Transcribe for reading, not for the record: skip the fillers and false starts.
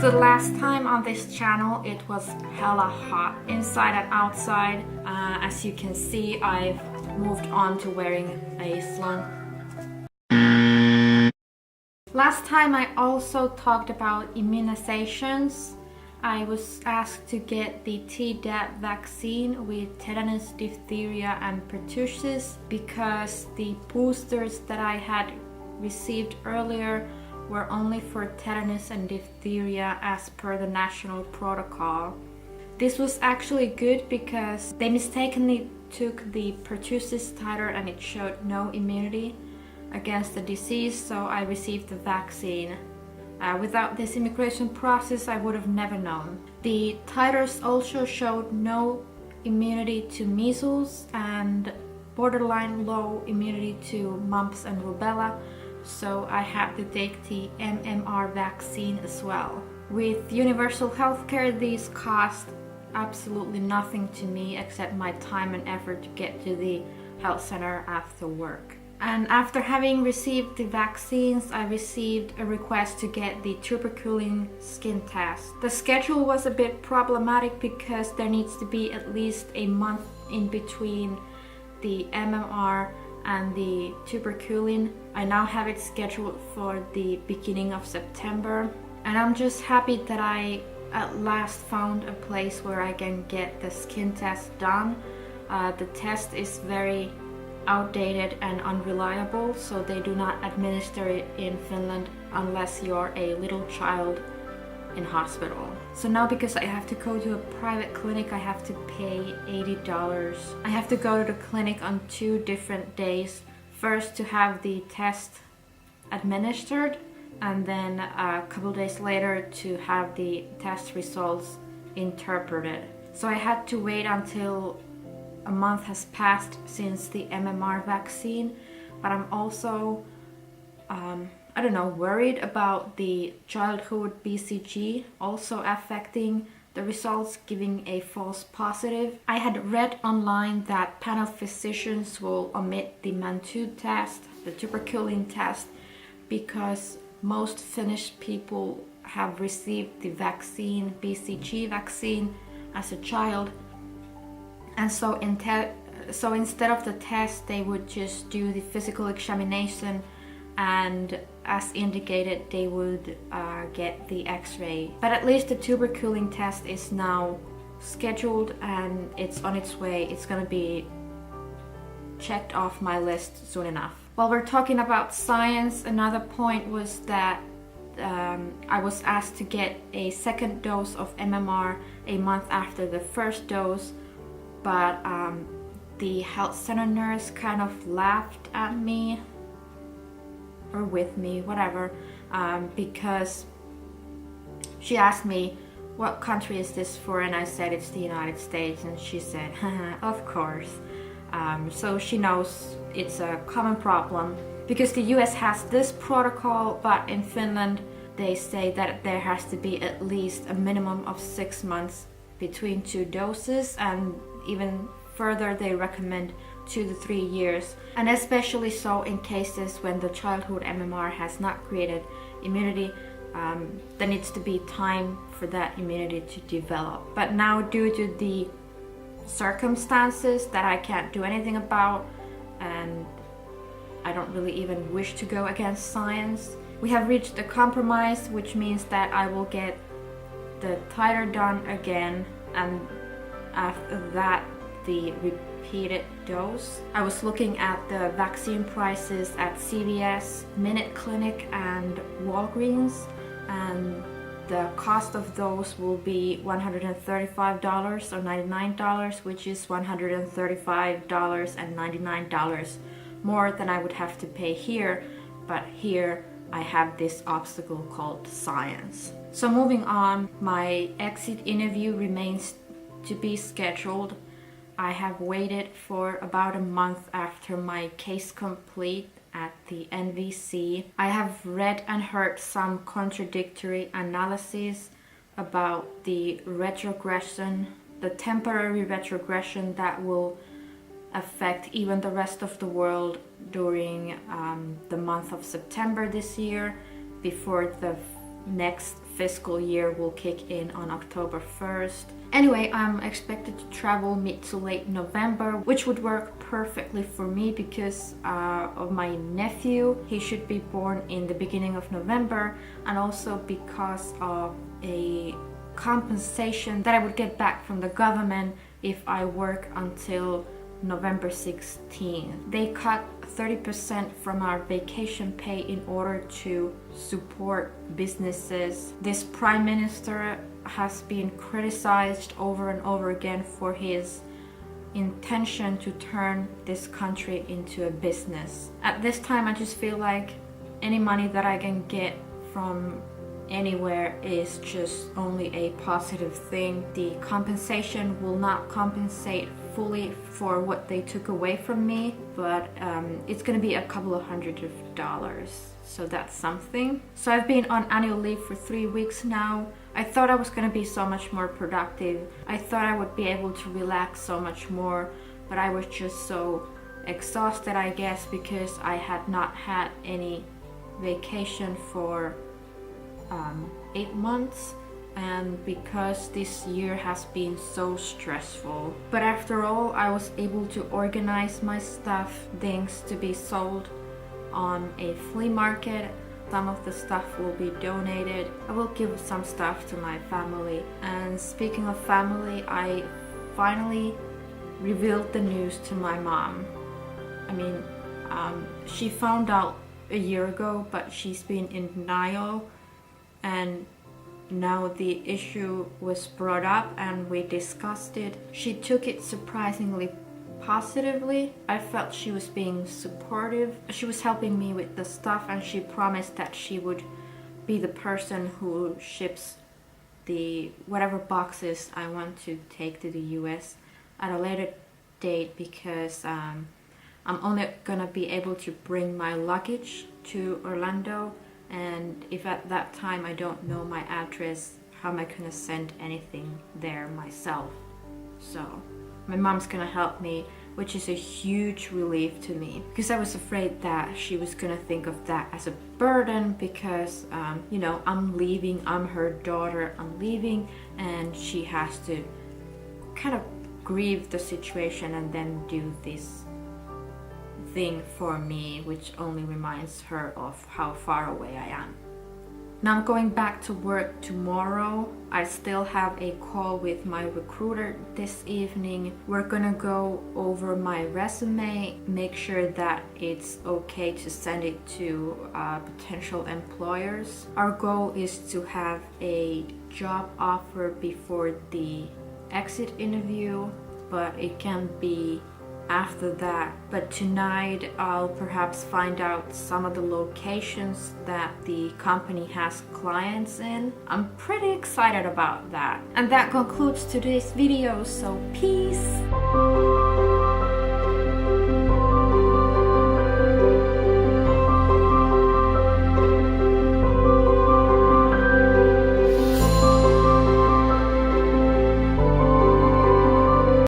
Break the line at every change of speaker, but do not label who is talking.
So last time on this channel it was hella hot inside and outside. As you can see, I've moved on to wearing a slung. Last time I also talked about immunizations. I was asked to get the Tdap vaccine with tetanus, diphtheria and pertussis because the boosters that I had received earlier were only for tetanus and diphtheria as per the national protocol. This was actually good because they mistakenly took the pertussis titer and it showed no immunity against the disease, so I received the vaccine. Without this immigration process, I would have never known. The titers also showed no immunity to measles and borderline low immunity to mumps and rubella, so I had to take the MMR vaccine as well. With universal healthcare, these cost absolutely nothing to me except my time and effort to get to the health center after work. And after having received the vaccines, I received a request to get the tuberculin skin test. The schedule was a bit problematic because there needs to be at least a month in between the MMR and the tuberculin. I now have it scheduled for the beginning of September, and I'm just happy that I at last found a place where I can get the skin test done. The test is very outdated and unreliable, so they do not administer it in Finland unless you're a little child in hospital. So now, because I have to go to a private clinic, I have to pay $80. I have to go to the clinic on 2 different days. First to have the test administered, and then a couple days later to have the test results interpreted. So I had to wait until a month has passed since the MMR vaccine, but I'm also, worried about the childhood BCG also affecting the results, giving a false positive. I had read online that panel physicians will omit the Mantoux test, the tuberculin test, because most Finnish people have received the vaccine, BCG vaccine, as a child. And so instead of the test, they would just do the physical examination, and as indicated, they would get the x-ray. But at least the tuberculin test is now scheduled and it's on its way. It's gonna be checked off my list soon enough. While we're talking about science, another point was that I was asked to get a second dose of MMR a month after the first dose, but the health center nurse kind of laughed at me, or with me, whatever, because she asked me, what country is this for? And I said it's the United States, and she said, of course. So she knows it's a common problem because the US has this protocol, but in Finland they say that there has to be at least a minimum of 6 months between 2 doses, and even further they recommend 2 to 3 years, and especially so in cases when the childhood MMR has not created immunity. There needs to be time for that immunity to develop. But now, due to the circumstances that I can't do anything about, and I don't really even wish to go against science, we have reached a compromise, which means that I will get the titer done again, and after that the repeated dose. I was looking at the vaccine prices at CVS, Minute Clinic and Walgreens, and the cost of those will be $135 or $99, which is $135.99 more than I would have to pay here, but here I have this obstacle called science. So moving on, my exit interview remains to be scheduled. I have waited for about a month after my case complete at the NVC. I have read and heard some contradictory analyses about the retrogression, the temporary retrogression that will affect even the rest of the world during the month of September this year, before the next fiscal year will kick in on October 1st. Anyway, I'm expected to travel mid to late November, which would work perfectly for me because of my nephew. He should be born in the beginning of November, and also because of a compensation that I would get back from the government if I work until November 16th. They cut 30% from our vacation pay in order to support businesses. This prime minister has been criticized over and over again for his intention to turn this country into a business. At this time, I just feel like any money that I can get from anywhere is just only a positive thing. The compensation will not compensate fully for what they took away from me, but it's gonna be a couple of $100s, so that's something. So I've been on annual leave for 3 weeks now. I thought I was gonna be so much more productive. I thought I would be able to relax so much more, but I was just so exhausted, I guess, because I had not had any vacation for 8 months, and because this year has been so stressful. But after all, I was able to organize my stuff, things to be sold on a flea market. Some of the stuff will be donated. I will give some stuff to my family. And speaking of family, I finally revealed the news to my mom. I mean, she found out a year ago, but she's been in denial. And now the issue was brought up and we discussed it. She took it surprisingly positively. I felt she was being supportive. She was helping me with the stuff, and she promised that she would be the person who ships the whatever boxes I want to take to the US at a later date, because I'm only gonna be able to bring my luggage to Orlando. And if at that time I don't know my address, how am I gonna send anything there myself? So my mom's gonna help me, which is a huge relief to me, because I was afraid that she was gonna think of that as a burden, because you know, I'm leaving, I'm her daughter, I'm leaving, and she has to kind of grieve the situation and then do this thing for me, which only reminds her of how far away I am. Now I'm going back to work tomorrow. I still have a call with my recruiter this evening. We're gonna go over my resume, make sure that it's okay to send it to potential employers. Our goal is to have a job offer before the exit interview, but it can be after that. But tonight I'll perhaps find out some of the locations that the company has clients in. I'm pretty excited about that. And that concludes today's video, so peace!